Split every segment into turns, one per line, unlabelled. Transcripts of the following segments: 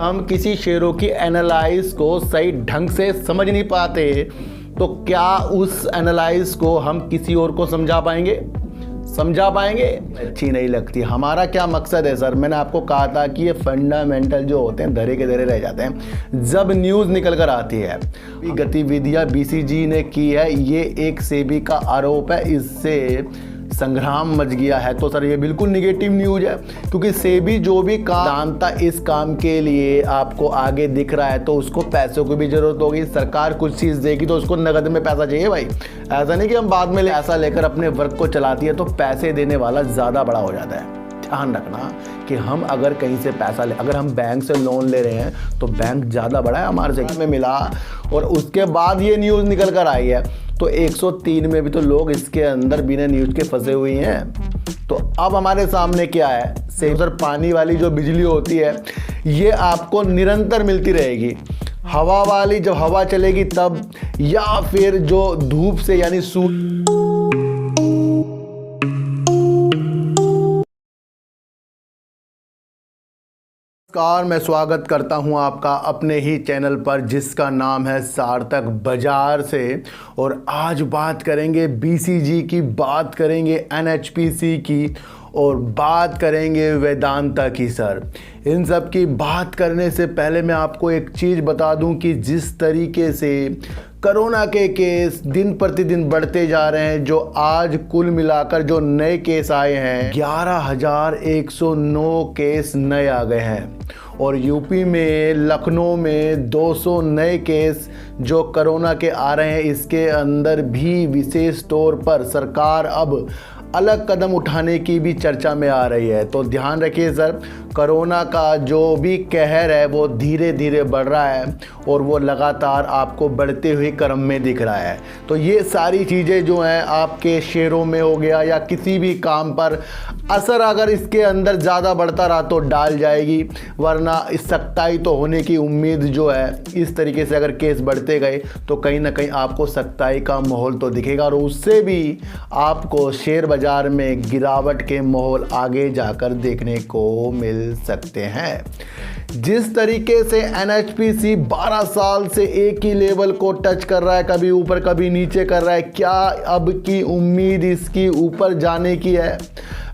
हम किसी शेयरों की एनालाइज को सही ढंग से समझ नहीं पाते तो क्या उस एनालाइज को हम किसी और को समझा पाएंगे? अच्छी नहीं लगती। हमारा क्या मकसद है सर? मैंने आपको कहा था कि ये फंडामेंटल जो होते हैं धरे के धरे रह जाते हैं जब न्यूज़ निकल कर आती है। गतिविधियां बीसीजी ने की है, ये एक सेबी का आरोप है, इससे संग्राम मच गया है। तो सर ये बिल्कुल निगेटिव न्यूज़ है, क्योंकि सेबी जो भी काम जानता इस काम के लिए आपको आगे दिख रहा है तो उसको पैसों की भी ज़रूरत होगी। सरकार कुछ चीज़ देगी तो उसको नगद में पैसा चाहिए भाई। ऐसा नहीं कि हम बाद में ऐसा लेकर अपने वर्क को चलाती है तो पैसे देने वाला ज़्यादा बड़ा हो जाता है। ध्यान रखना कि हम अगर कहीं से पैसा अगर हम बैंक से लोन ले रहे हैं तो बैंक ज़्यादा बड़ा है हमारे से में मिला, और उसके बाद ये न्यूज़ निकल कर आई है तो 103 में भी तो लोग इसके अंदर बिना न्यूज़ के फंसे हुए हैं। तो अब हमारे सामने क्या है? सर पानी वाली जो बिजली होती है ये आपको निरंतर मिलती रहेगी। हवा वाली जब हवा चलेगी तब, या फिर जो धूप से यानी नमस्कार, मैं स्वागत करता हूं आपका अपने ही चैनल पर जिसका नाम है सार्थक बाजार से। और आज बात करेंगे बीसीजी की, बात करेंगे एनएचपीसी की और बात करेंगे वेदांता की। सर इन सब की बात करने से पहले मैं आपको एक चीज़ बता दूं कि जिस तरीके से कोरोना के केस दिन प्रतिदिन बढ़ते जा रहे हैं, जो आज कुल मिलाकर जो नए केस आए हैं 11,109 केस नए आ गए हैं। और यूपी में लखनऊ में 200 नए केस जो कोरोना के आ रहे हैं। इसके अंदर भी विशेष तौर पर सरकार अब अलग कदम उठाने की भी चर्चा में आ रही है। तो ध्यान रखिए सर, कोरोना का जो भी कहर है वो धीरे धीरे बढ़ रहा है और वो लगातार आपको बढ़ते हुए क्रम में दिख रहा है। तो ये सारी चीज़ें जो हैं आपके शेयरों में हो गया या किसी भी काम पर असर अगर इसके अंदर ज़्यादा बढ़ता रहा तो डाल जाएगी, वरना इस सख्ताई तो होने की उम्मीद जो है, इस तरीके से अगर केस बढ़ते गए तो कहीं ना कहीं आपको सख्ताई का माहौल तो दिखेगा और उससे भी आपको शेयर बाजार में गिरावट के माहौल आगे जाकर देखने को मिल सकते हैं। जिस तरीके से एनएचपीसी 12 साल से एक ही लेवल को टच कर रहा है, कभी ऊपर कभी नीचे कर रहा है, क्या अब की उम्मीद इसकी ऊपर जाने की है?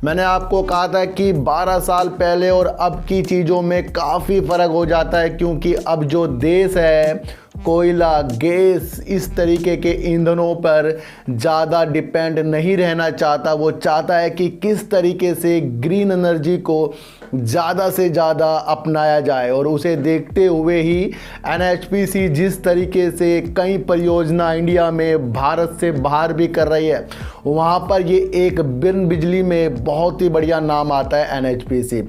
मैंने आपको कहा था कि 12 साल पहले और अब की चीज़ों में काफ़ी फ़र्क हो जाता है, क्योंकि अब जो देश है कोयला, गैस, इस तरीके के ईंधनों पर ज़्यादा डिपेंड नहीं रहना चाहता। वो चाहता है कि किस तरीके से ग्रीन एनर्जी को ज़्यादा से ज़्यादा अपनाया जाए, और उसे देखते हुए ही एनएचपीसी जिस तरीके से कई परियोजना इंडिया में भारत से बाहर भी कर रही है, वहाँ पर ये एक बिन बिजली में बहुत ही बढ़िया नाम आता है एनएचपीसी।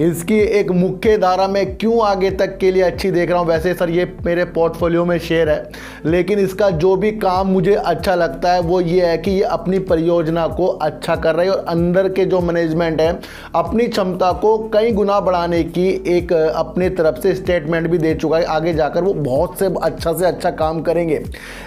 इसकी एक मुख्य धारा में क्यों आगे तक के लिए अच्छी देख रहा हूँ। वैसे सर ये मेरे पोर्टफोलियो में शेयर है, लेकिन इसका जो भी काम मुझे अच्छा लगता है वो ये है कि ये अपनी परियोजना को अच्छा कर रही है और अंदर के जो मैनेजमेंट है अपनी क्षमता को कई गुना बढ़ाने की एक अपने तरफ से स्टेटमेंट भी दे चुका है। आगे जाकर वो बहुत से अच्छा काम करेंगे।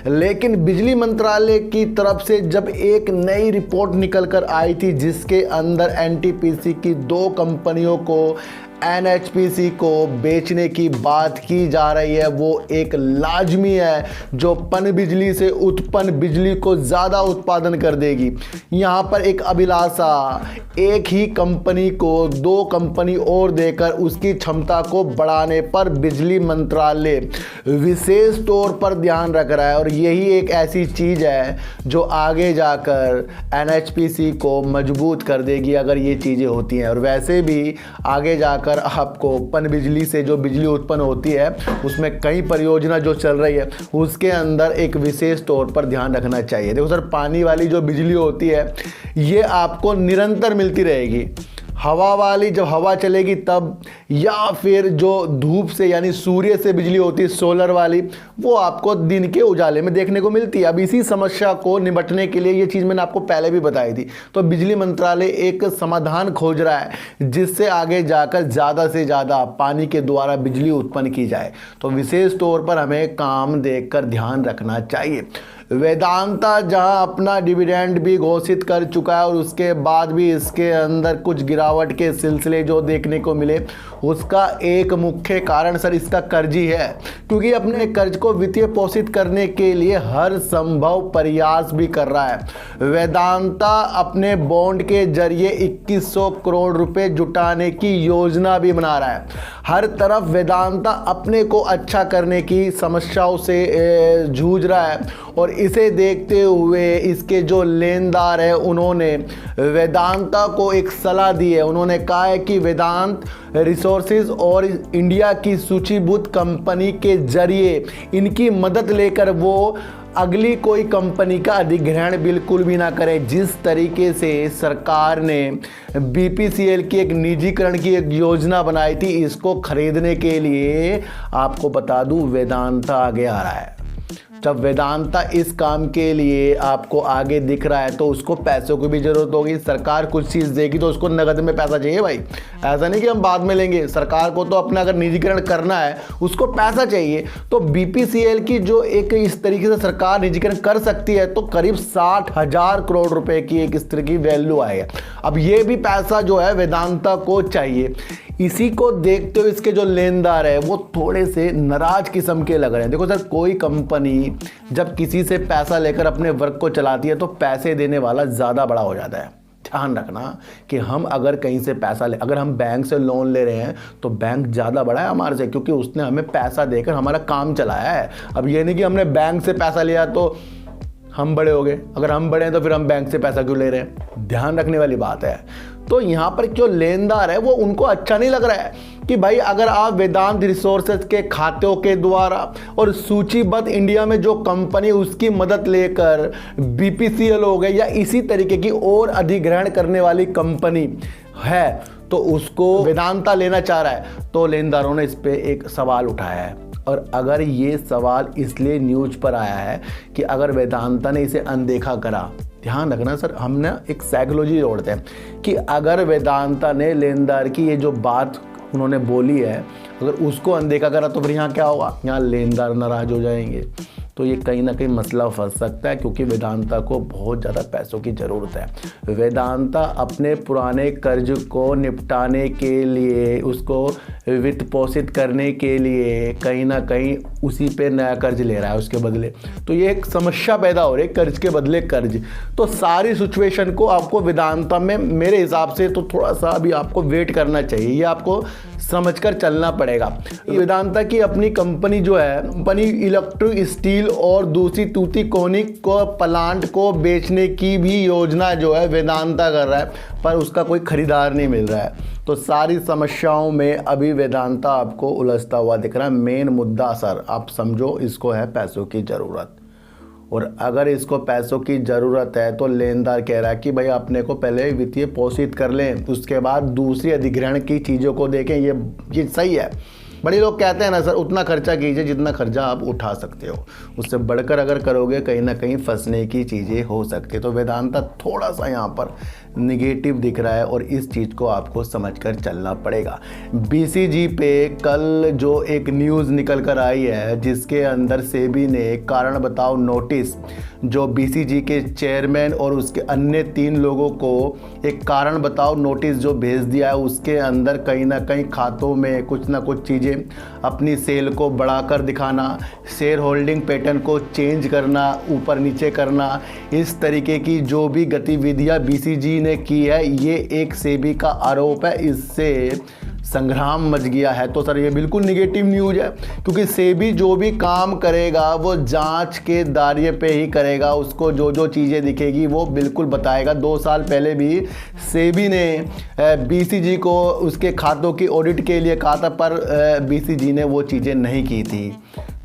लेकिन बिजली मंत्रालय की तरफ से जब एक नई रिपोर्ट निकल कर आई थी जिसके अंदर एनटीपीसी की 2 कंपनियों को एनएचपीसी को बेचने की बात की जा रही है, वो एक लाजमी है जो पन बिजली से उत्पन्न बिजली को ज़्यादा उत्पादन कर देगी। यहाँ पर एक अभिलाषा एक ही कंपनी को 2 कंपनी और देकर उसकी क्षमता को बढ़ाने पर बिजली मंत्रालय विशेष तौर पर ध्यान रख रहा है, और यही एक ऐसी चीज़ है जो आगे जाकर एनएचपीसी को मजबूत कर देगी अगर ये चीज़ें होती हैं। और वैसे भी आगे जाकर आपको पन बिजली से जो बिजली उत्पन्न होती है उसमें कई परियोजना जो चल रही है उसके अंदर एक विशेष तौर पर ध्यान रखना चाहिए। देखो सर, पानी वाली जो बिजली होती है ये आपको निरंतर मिलती रहेगी। हवा वाली जब हवा चलेगी तब, या फिर जो धूप से यानी सूर्य से बिजली होती है सोलर वाली, वो आपको दिन के उजाले में देखने को मिलती है। अब इसी समस्या को निपटने के लिए ये चीज़ मैंने आपको पहले भी बताई थी, तो बिजली मंत्रालय एक समाधान खोज रहा है जिससे आगे जाकर ज़्यादा से ज़्यादा पानी के द्वारा बिजली उत्पन्न की जाए। तो विशेष तौर पर हमें काम देखकर ध्यान रखना चाहिए। वेदांता जहां अपना डिविडेंड भी घोषित कर चुका है और उसके बाद भी इसके अंदर कुछ गिरावट के सिलसिले जो देखने को मिले, उसका एक मुख्य कारण सर इसका कर्ज ही है, क्योंकि अपने कर्ज को वित्तीय पोषित करने के लिए हर संभव प्रयास भी कर रहा है। वेदांता अपने बॉन्ड के जरिए 2100 करोड़ रुपए जुटाने की योजना भी बना रहा है। हर तरफ वेदांता अपने को अच्छा करने की समस्याओं से जूझ रहा है और इसे देखते हुए इसके जो लेनदार है उन्होंने वेदांता को एक सलाह दी है। उन्होंने कहा है कि वेदांत रिसोर्सेज और इंडिया की सूचीबद्ध कंपनी के जरिए इनकी मदद लेकर वो अगली कोई कंपनी का अधिग्रहण बिल्कुल भी ना करें। जिस तरीके से सरकार ने बीपीसीएल की एक निजीकरण की एक योजना बनाई थी, इसको खरीदने के लिए आपको बता दूं वेदांता आगे आ रहा है। जब वेदांता इस काम के लिए आपको आगे दिख रहा है तो उसको पैसों की भी जरूरत होगी। सरकार कुछ चीज़ देगी तो उसको नगद में पैसा चाहिए भाई, ऐसा नहीं कि हम बाद में लेंगे। सरकार को तो अपना अगर निजीकरण करना है उसको पैसा चाहिए। तो बीपीसीएल की जो एक इस तरीके से सरकार निजीकरण कर सकती है तो करीब 60,000 करोड़ रुपए की एक इस तरह की वैल्यू आएगा। अब ये भी पैसा जो है वेदांता को चाहिए। इसी को देखते हुए इसके जो लेनदार है वो थोड़े से नाराज किस्म के लग रहे हैं। देखो सर, कोई कंपनी जब किसी से पैसा लेकर अपने वर्क को चलाती है तो पैसे देने वाला ज़्यादा बड़ा हो जाता है। ध्यान रखना कि हम अगर कहीं से पैसा अगर हम बैंक से लोन ले रहे हैं तो बैंक ज़्यादा बड़ा है हमारे से, क्योंकि उसने हमें पैसा देकर हमारा काम चलाया है। अब ये नहीं कि हमने बैंक से पैसा लिया तो हम बड़े हो गए। अगर हम बड़े हैं तो फिर हम बैंक से पैसा क्यों ले रहे हैं? ध्यान रखने वाली बात है। तो यहाँ पर जो लेनदार है वो उनको अच्छा नहीं लग रहा है कि भाई अगर आप वेदांत रिसोर्सेज के खातों के द्वारा और सूचीबद्ध इंडिया में जो कंपनी उसकी मदद लेकर बीपीसीएल हो गई या इसी तरीके की और अधिग्रहण करने वाली कंपनी है तो उसको वेदांता लेना चाह रहा है, तो लेनदारों ने इस पे एक सवाल उठाया है। और अगर ये सवाल इसलिए न्यूज पर आया है कि अगर वेदांता ने इसे अनदेखा करा, ध्यान रखना सर, हम ना एक साइकोलॉजी जोड़ते हैं कि अगर वेदांता ने लेनदार की ये जो बात उन्होंने बोली है अगर उसको अनदेखा करा तो फिर यहाँ क्या होगा? यहाँ लेनदार नाराज हो जाएंगे। तो ये कहीं ना कहीं मसला फंस सकता है, क्योंकि वेदांता को बहुत ज़्यादा पैसों की ज़रूरत है। वेदांता अपने पुराने कर्ज को निपटाने के लिए, उसको वित्त पोषित करने के लिए कहीं ना कहीं उसी पे नया कर्ज ले रहा है उसके बदले। तो ये एक समस्या पैदा हो रही है, कर्ज के बदले कर्ज। तो सारी सिचुएशन को आपको वेदांता में मेरे हिसाब से तो थोड़ा सा अभी आपको वेट करना चाहिए, ये आपको समझकर चलना पड़ेगा। वेदांता की अपनी कंपनी जो है, कंपनी इलेक्ट्रिक स्टील और दूसरी तूती कोनिक को प्लांट को बेचने की भी योजना जो है वेदांता कर रहा है, पर उसका कोई खरीदार नहीं मिल रहा है। तो सारी समस्याओं में अभी वेदांता आपको उलझता हुआ दिख रहा है। मेन मुद्दा सर आप समझो, इसको है पैसों की ज़रूरत। और अगर इसको पैसों की ज़रूरत है तो लेनदार कह रहा है कि भाई अपने को पहले वित्तीय पोषित कर लें, उसके बाद दूसरी अधिग्रहण की चीज़ों को देखें। ये सही है। बड़े लोग कहते हैं ना सर, उतना खर्चा कीजिए जितना खर्चा आप उठा सकते हो, उससे बढ़कर अगर करोगे कहीं ना कहीं फंसने की चीज़ें हो सकती है। तो वेदांता थोड़ा सा यहाँ पर निगेटिव दिख रहा है और इस चीज़ को आपको समझकर चलना पड़ेगा। बीसीजी पे कल जो एक न्यूज़ निकल कर आई है जिसके अंदर सेबी ने कारण बताओ नोटिस जो बीसीजी के चेयरमैन और उसके अन्य 3 लोगों को एक कारण बताओ नोटिस जो भेज दिया है, उसके अंदर कहीं ना कहीं खातों में कुछ ना कुछ चीज़ें अपनी सेल को बढ़ाकर दिखाना, शेयर होल्डिंग पैटर्न को चेंज करना, ऊपर नीचे करना, इस तरीके की जो भी गतिविधियां बीसीजी ने की है, ये एक सेबी का आरोप है। इससे संग्राम मच गया है। तो सर ये बिल्कुल निगेटिव न्यूज़ है, क्योंकि सेबी जो भी काम करेगा वो जांच के दायरे पे ही करेगा। उसको जो जो चीज़ें दिखेगी वो बिल्कुल बताएगा। 2 साल पहले भी सेबी ने बीसीजी को उसके खातों की ऑडिट के लिए कहा था, पर बीसीजी ने वो चीज़ें नहीं की थी।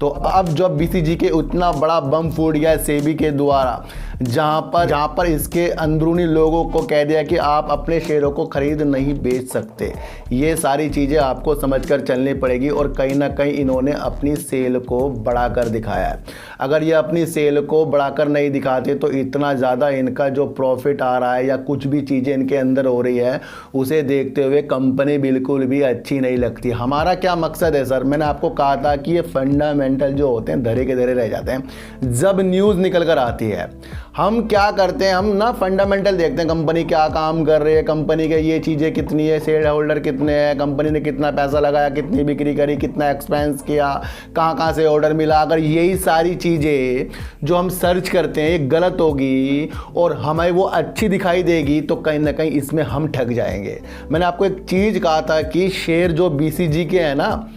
तो अब जब बीसीजी के उतना बड़ा बम फूट गया सेबी के द्वारा, जहाँ पर इसके अंदरूनी लोगों को कह दिया कि आप अपने शेयरों को खरीद नहीं बेच सकते, ये सारी चीज़ें आपको समझकर चलनी पड़ेगी। और कहीं ना कहीं इन्होंने अपनी सेल को बढ़ाकर दिखाया है। अगर ये अपनी सेल को बढ़ाकर नहीं दिखाते तो इतना ज़्यादा इनका जो प्रॉफिट आ रहा है या कुछ भी चीज़ें इनके अंदर हो रही है, उसे देखते हुए कंपनी बिल्कुल भी अच्छी नहीं लगती। हमारा क्या मकसद है सर? मैंने आपको कहा था कि ये फंडामेंटल फंडामेंटल जो होते हैं धरे के धरे रह जाते हैं जब न्यूज़ निकल कर आती है। हम क्या करते हैं, हम ना फंडामेंटल देखते हैं, कंपनी क्या काम कर रही है, कंपनी के ये चीज़ें कितनी है, शेयर होल्डर कितने हैं, कंपनी ने कितना पैसा लगाया, कितनी बिक्री करी, कितना एक्सपेंस किया, कहाँ कहाँ से ऑर्डर मिला। अगर यही सारी चीज़ें जो हम सर्च करते हैं ये गलत होगी और हमें वो अच्छी दिखाई देगी तो कहीं ना कहीं इसमें हम ठग जाएंगे। मैंने आपको एक चीज़ कहा था कि शेयर जो BCG के हैं ना,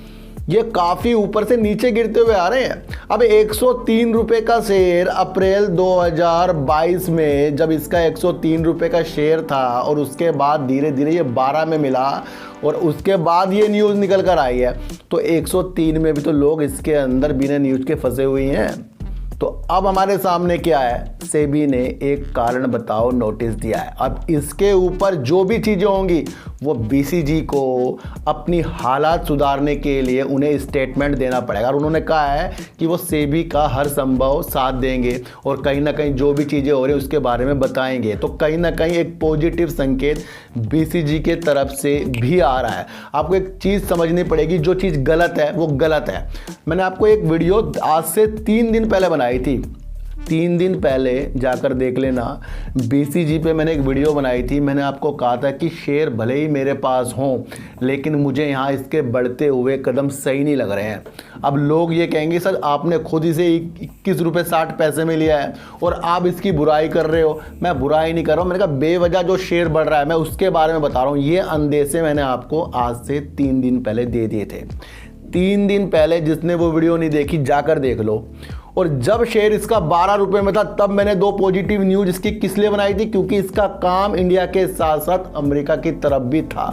ये काफ़ी ऊपर से नीचे गिरते हुए आ रहे हैं। अब 103 रुपये का शेयर अप्रैल 2022 में जब इसका 103 रुपये का शेयर था और उसके बाद धीरे धीरे ये 12 में मिला और उसके बाद ये न्यूज़ निकल कर आई है, तो 103 में भी तो लोग इसके अंदर बिना न्यूज़ के फंसे हुए हैं। तो अब हमारे सामने क्या है, सेबी ने एक कारण बताओ नोटिस दिया है। अब इसके ऊपर जो भी चीज़ें होंगी वो BCG को अपनी हालात सुधारने के लिए उन्हें स्टेटमेंट देना पड़ेगा और उन्होंने कहा है कि वो सेबी का हर संभव साथ देंगे और कहीं ना कहीं जो भी चीज़ें हो रही हैं उसके बारे में बताएंगे। तो कहीं ना कहीं एक पॉजिटिव संकेत BCG के तरफ से भी आ रहा है। आपको एक चीज़ समझनी पड़ेगी, जो चीज़ गलत है वो गलत है। मैंने आपको एक वीडियो आज से 3 दिन पहले बनाई थी, 3 दिन पहले जाकर देख लेना। BCG पे मैंने एक वीडियो बनाई थी। मैंने आपको कहा था कि शेयर भले ही मेरे पास हों लेकिन मुझे यहाँ इसके बढ़ते हुए कदम सही नहीं लग रहे हैं। अब लोग ये कहेंगे सर आपने खुद इसे 21 रुपये 60 पैसे में लिया है और आप इसकी बुराई कर रहे हो। मैं बुराई नहीं कर रहा हूँ, मैंने कहा बेवजह जो शेयर बढ़ रहा है मैं उसके बारे में बता रहा हूँ। ये अंदेशे मैंने आपको आज से 3 दिन पहले दे दिए थे। 3 दिन पहले जिसने वो वीडियो नहीं देखी जाकर देख लो। और जब शेयर इसका 12 रुपये में था तब मैंने 2 पॉजिटिव न्यूज़ इसकी किस लिए बनाई थी, क्योंकि इसका काम इंडिया के साथ साथ अमेरिका की तरफ भी था।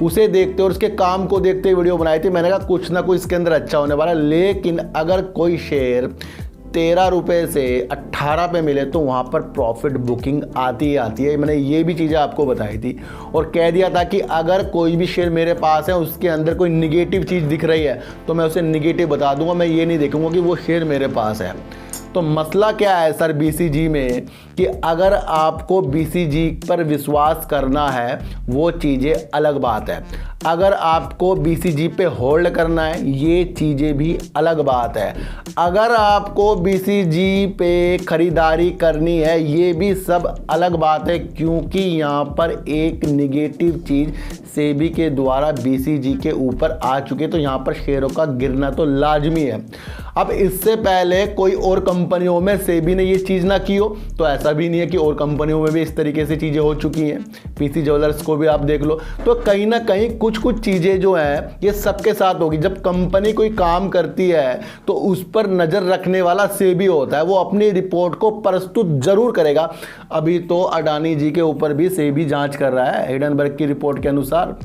उसे देखते और उसके काम को देखते वीडियो बनाई थी। मैंने कहा कुछ ना कुछ इसके अंदर अच्छा होने वाला। लेकिन अगर कोई शेयर 13 रुपये से 18 पे मिले तो वहाँ पर प्रॉफिट बुकिंग आती ही आती है। मैंने ये भी चीज़ें आपको बताई थी और कह दिया था कि अगर कोई भी शेयर मेरे पास है उसके अंदर कोई निगेटिव चीज़ दिख रही है तो मैं उसे निगेटिव बता दूंगा। मैं ये नहीं देखूंगा कि वो शेयर मेरे पास है। तो मसला क्या है सर BCG में कि अगर आपको BCG पर विश्वास करना है वो चीज़ें अलग बात है, अगर आपको BCG पे होल्ड करना है ये चीज़ें भी अलग बात है, अगर आपको BCG पे ख़रीदारी करनी है ये भी सब अलग बात है। क्योंकि यहाँ पर एक निगेटिव चीज़ सेबी के द्वारा BCG के ऊपर आ चुके, तो यहाँ पर शेयरों का गिरना तो लाजमी है। अब इससे पहले कोई और कंपनियों में सेबी ने ये चीज़ ना की हो तो ऐसा भी नहीं है कि और कंपनियों में भी इस तरीके से चीज़ें हो चुकी हैं। PC ज्वेलर्स को भी आप देख लो। तो कहीं ना कहीं कुछ चीज़ें जो हैं ये सबके साथ होगी। जब कंपनी कोई काम करती है तो उस पर नज़र रखने वाला सेबी होता है, वो अपनी रिपोर्ट को प्रस्तुत जरूर करेगा। अभी तो अडानी जी के ऊपर भी सेबी जांच कर रहा है, हिडनबर्ग की रिपोर्ट के अनुसार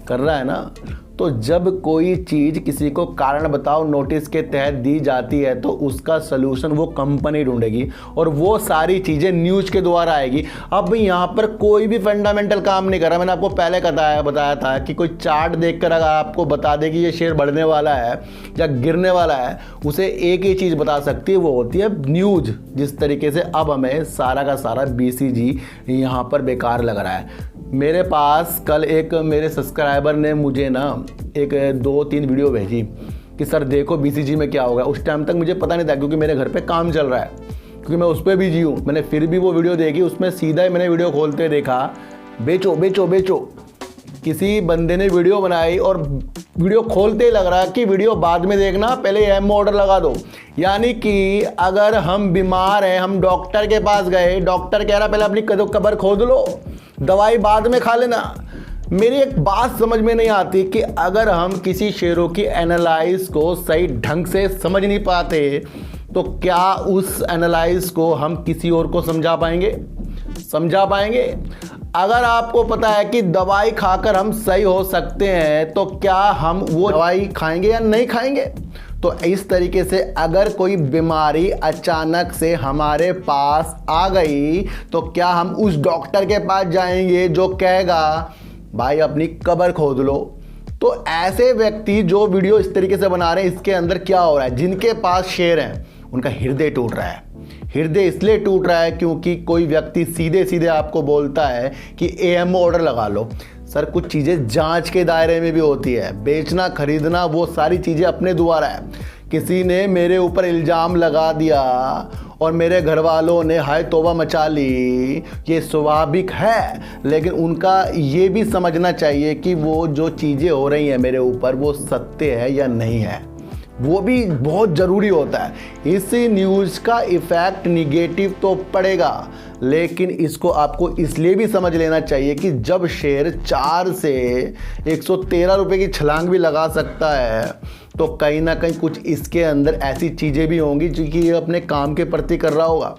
कर रहा है ना। तो जब कोई चीज़ किसी को कारण बताओ नोटिस के तहत दी जाती है तो उसका सलूशन वो कंपनी ढूंढेगी और वो सारी चीज़ें न्यूज़ के द्वारा आएगी। अब यहाँ पर कोई भी फंडामेंटल काम नहीं कर रहा। मैंने आपको पहले बताया था कि कोई चार्ट देखकर अगर आपको बता दे कि ये शेयर बढ़ने वाला है या गिरने वाला है, उसे एक ही चीज़ बता सकती है, वो होती है न्यूज़। जिस तरीके से अब हमें सारा का सारा BCG यहाँ पर बेकार लग रहा है। मेरे पास कल एक मेरे सब्सक्राइबर ने मुझे ना एक 2-3 वीडियो भेजी कि सर देखो BCG में क्या होगा। उस टाइम तक मुझे पता नहीं था क्योंकि मेरे घर पे काम चल रहा है, क्योंकि मैं उस पर बिजी हूँ। मैंने फिर भी वो वीडियो देखी, उसमें सीधा ही मैंने वीडियो खोलते देखा बेचो बेचो बेचो। किसी बंदे ने वीडियो बनाई और वीडियो खोलते ही लग रहा है कि वीडियो बाद में देखना, पहले AM ऑर्डर लगा दो। यानी कि अगर हम बीमार हैं, हम डॉक्टर के पास गए, डॉक्टर कह रहा पहले अपनी कब्र खोद लो, दवाई बाद में खा लेना। मेरी एक बात समझ में नहीं आती कि अगर हम किसी शेयरों की एनालाइज को सही ढंग से समझ नहीं पाते तो क्या उस एनालाइज को हम किसी और को समझा पाएंगे? अगर आपको पता है कि दवाई खाकर हम सही हो सकते हैं तो क्या हम वो दवाई खाएंगे या नहीं खाएंगे? तो इस तरीके से अगर कोई बीमारी अचानक से हमारे पास आ गई तो क्या हम उस डॉक्टर के पास जाएंगे जो कहेगा भाई अपनी कब्र खोद लो? तो ऐसे व्यक्ति जो वीडियो इस तरीके से बना रहे हैं, इसके अंदर क्या हो रहा है? जिनके पास शेयर हैं उनका हृदय टूट रहा है। हृदय इसलिए टूट रहा है क्योंकि कोई व्यक्ति सीधे सीधे आपको बोलता है कि AM ऑर्डर लगा लो। सर कुछ चीज़ें जांच के दायरे में भी होती है। बेचना खरीदना वो सारी चीज़ें अपने द्वारा है। किसी ने मेरे ऊपर इल्ज़ाम लगा दिया और मेरे घर वालों ने हाय तौबा मचा ली, ये स्वाभाविक है। लेकिन उनका ये भी समझना चाहिए कि वो जो चीज़ें हो रही हैं मेरे ऊपर वो सत्य है या नहीं है, वो भी बहुत ज़रूरी होता है। इस न्यूज़ का इफ़ेक्ट निगेटिव तो पड़ेगा, लेकिन इसको आपको इसलिए भी समझ लेना चाहिए कि जब शेयर 4 से 113 रुपये की छलांग भी लगा सकता है तो कहीं ना कहीं कुछ इसके अंदर ऐसी चीज़ें भी होंगी जो कि ये अपने काम के प्रति कर रहा होगा।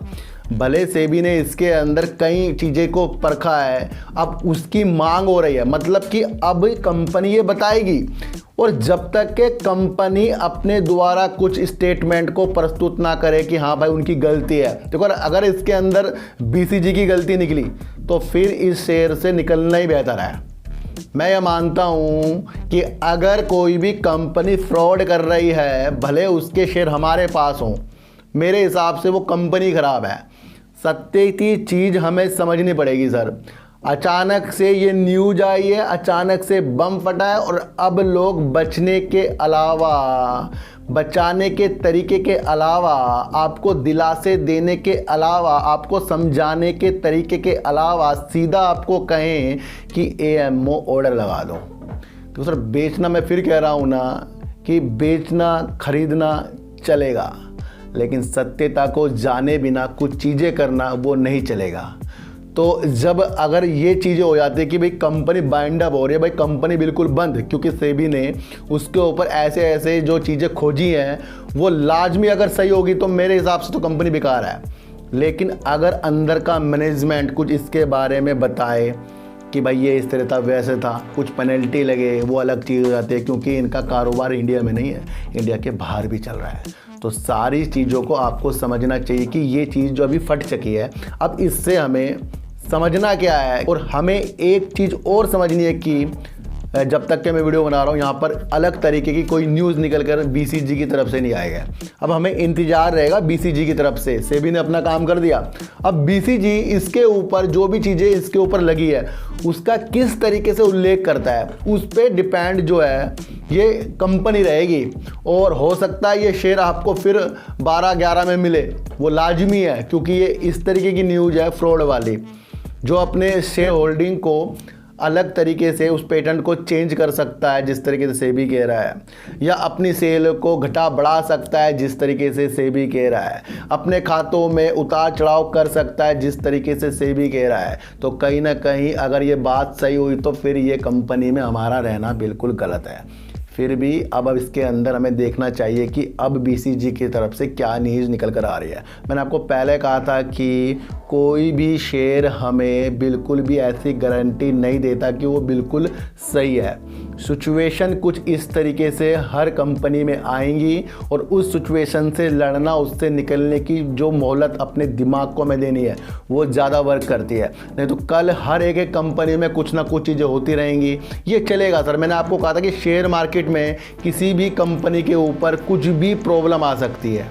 भले सेबी ने इसके अंदर कई चीज़ें को परखा है, अब उसकी मांग हो रही है, मतलब कि अब कंपनी ये बताएगी। और जब तक के कंपनी अपने द्वारा कुछ स्टेटमेंट को प्रस्तुत ना करे कि हाँ भाई उनकी गलती है, देखो अगर इसके अंदर बीसीजी की गलती निकली तो फिर इस शेयर से निकलना ही बेहतर है। मैं ये मानता हूँ कि अगर कोई भी कंपनी फ्रॉड कर रही है, भले उसके शेयर हमारे पास हों, मेरे हिसाब से वो कंपनी ख़राब है। सत्य की चीज़ हमें समझनी पड़ेगी सर। अचानक से ये न्यूज़ आई है, अचानक से बम फटा है और अब लोग बचने के अलावा, बचाने के तरीके के अलावा, आपको दिलासे देने के अलावा, आपको समझाने के तरीके के अलावा सीधा आपको कहें कि AMO ऑर्डर लगा दो। तो सर बेचना, मैं फिर कह रहा हूँ ना कि बेचना खरीदना चलेगा, लेकिन सत्यता को जाने बिना कुछ चीज़ें करना वो नहीं चलेगा। तो जब अगर ये चीज़ें हो जाती है कि भाई कंपनी बाइंड अप हो रही है, भाई कंपनी बिल्कुल बंद, क्योंकि सेबी ने उसके ऊपर ऐसे ऐसे जो चीज़ें खोजी हैं वो लाजमी अगर सही होगी तो मेरे हिसाब से तो कंपनी बेकार है। लेकिन अगर अंदर का मैनेजमेंट कुछ इसके बारे में बताए कि भाई ये इस तरह था वैसे था, कुछ पेनल्टी लगे, वो अलग चीज़ हो जाती है, क्योंकि इनका कारोबार इंडिया में नहीं है, इंडिया के बाहर भी चल रहा है। तो सारी चीज़ों को आपको समझना चाहिए कि ये चीज़ जो अभी फट चुकी है, अब इससे हमें समझना क्या है। और हमें एक चीज़ और समझनी है कि जब तक के मैं वीडियो बना रहा हूँ यहाँ पर अलग तरीके की कोई न्यूज़ निकल कर BCG की तरफ से नहीं आएगा। अब हमें इंतज़ार रहेगा BCG की तरफ से। सेबी ने अपना काम कर दिया, अब BCG इसके ऊपर जो भी चीज़ें इसके ऊपर लगी है उसका किस तरीके से उल्लेख करता है, उस पर डिपेंड जो है ये कंपनी रहेगी। और हो सकता है ये शेयर आपको फिर 12-11 में मिले, वो लाजमी है, क्योंकि ये इस तरीके की न्यूज़ है फ्रॉड वाली, जो अपने शेयर होल्डिंग को अलग तरीके से उस पेटेंट को चेंज कर सकता है जिस तरीके से सेबी कह रहा है, या अपनी सेल को घटा बढ़ा सकता है जिस तरीके से सेबी कह रहा है, अपने खातों में उतार चढ़ाव कर सकता है जिस तरीके से सेबी कह रहा है। तो कहीं ना कहीं अगर ये बात सही हुई तो फिर ये कंपनी में हमारा रहना बिल्कुल गलत है। फिर भी अब इसके अंदर हमें देखना चाहिए कि अब BCG की तरफ से क्या न्यूज़ निकल कर आ रही है। मैंने आपको पहले कहा था कि कोई भी शेयर हमें बिल्कुल भी ऐसी गारंटी नहीं देता कि वो बिल्कुल सही है। सिचुएशन कुछ इस तरीके से हर कंपनी में आएंगी और उस सिचुएशन से लड़ना, उससे निकलने की जो मोहलत अपने दिमाग को हमें देनी है वो ज़्यादा वर्क करती है। नहीं तो कल हर एक कंपनी में कुछ ना कुछ चीज़ें होती रहेंगी, ये चलेगा सर। मैंने आपको कहा था कि शेयर मार्केट में किसी भी कंपनी के ऊपर कुछ भी प्रॉब्लम आ सकती है,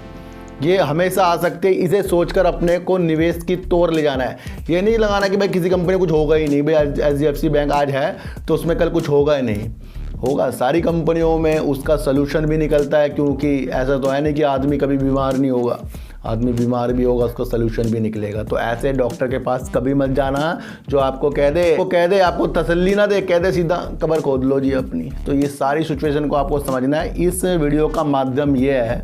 ये हमेशा आ सकते हैं। इसे सोचकर अपने को निवेश की तौर ले जाना है, ये नहीं लगाना कि भाई किसी कंपनी कुछ होगा ही नहीं, भाई HDFC बैंक आज है तो उसमें कल कुछ होगा ही नहीं। होगा, सारी कंपनियों में उसका सलूशन भी निकलता है, क्योंकि ऐसा तो है नहीं कि आदमी कभी बीमार नहीं होगा, आदमी बीमार भी होगा उसका सलूशन भी निकलेगा। तो ऐसे डॉक्टर के पास कभी मत जाना जो आपको कह दे, आपको तसल्ली ना दे, कह दे सीधा कब्र खोद लो जी अपनी। तो ये सारी सिचुएशन को आपको समझना है। इस वीडियो का माध्यम ये है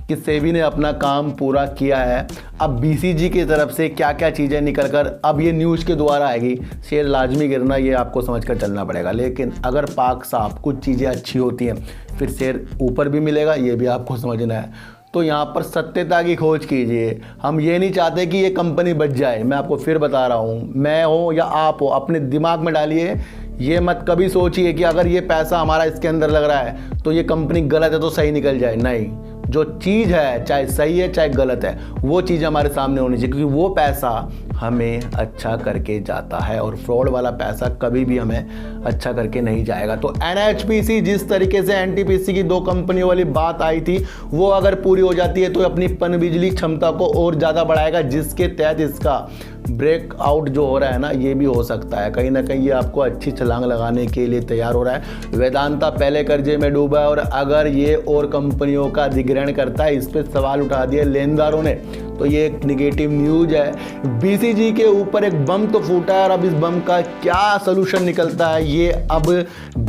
कि सेबी ने अपना काम पूरा किया है। अब BCG की तरफ से क्या क्या चीज़ें निकल कर अब ये न्यूज़ के द्वारा आएगी, शेयर लाजमी गिरना ये आपको समझ कर चलना पड़ेगा। लेकिन अगर पाक साफ कुछ चीज़ें अच्छी होती हैं फिर शेयर ऊपर भी मिलेगा, ये भी आपको समझना है। तो यहाँ पर सत्यता की खोज कीजिए। हम ये नहीं चाहते कि ये कंपनी बच जाए। मैं आपको फिर बता रहा हूँ, मैं हो या आप हो, अपने दिमाग में डालिए, ये मत कभी सोचिए कि अगर ये पैसा हमारा इसके अंदर लग रहा है तो ये कंपनी गलत है तो सही निकल जाए। नहीं, जो चीज़ है चाहे सही है चाहे गलत है वो चीज़ हमारे सामने होनी चाहिए, क्योंकि वो पैसा हमें अच्छा करके जाता है और फ्रॉड वाला पैसा कभी भी हमें अच्छा करके नहीं जाएगा। तो NHPC जिस तरीके से NTPC की 2 कंपनियों वाली बात आई थी वो अगर पूरी हो जाती है तो अपनी पनबिजली क्षमता को और ज़्यादा बढ़ाएगा, जिसके तहत इसका ब्रेकआउट जो हो रहा है ना, ये भी हो सकता है। कहीं ना कहीं ये आपको अच्छी छलांग लगाने के लिए तैयार हो रहा है। वेदांता पहले कर्जे में डूबा है और अगर ये और कंपनियों का अधिग्रहण करता है, इस पर सवाल उठा दिए लेनदारों ने, तो ये एक निगेटिव न्यूज है। बीसीजी के ऊपर एक बम तो फूटा है और अब इस बम का क्या सलूशन निकलता है, ये अब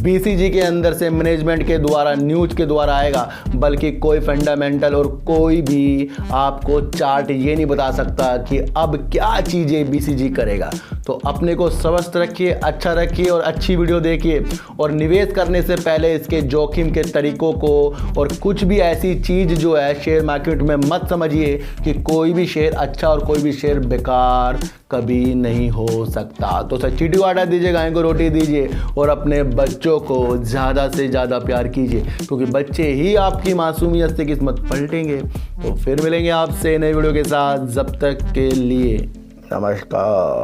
बीसीजी के अंदर से मैनेजमेंट के द्वारा, न्यूज के द्वारा आएगा। बल्कि कोई फंडामेंटल और कोई भी आपको चार्ट ये नहीं बता सकता कि अब क्या चीज़ें बीसीजी करेगा। तो अपने को स्वस्थ रखिए, अच्छा रखिए और अच्छी वीडियो देखिए। और निवेश करने से पहले इसके जोखिम के तरीकों को और कुछ भी ऐसी चीज़ जो है शेयर मार्केट में मत समझिए कि कोई भी शेयर अच्छा और कोई भी शेयर बेकार कभी नहीं हो सकता। तो सब्सिडी आटा दीजिए, गाय को रोटी दीजिए और अपने बच्चों को ज़्यादा से ज़्यादा प्यार कीजिए, क्योंकि बच्चे ही आपकी मासूमियत से किस्मत पलटेंगे। तो फिर मिलेंगे आपसे नई वीडियो के साथ, जब तक के लिए नमस्कार।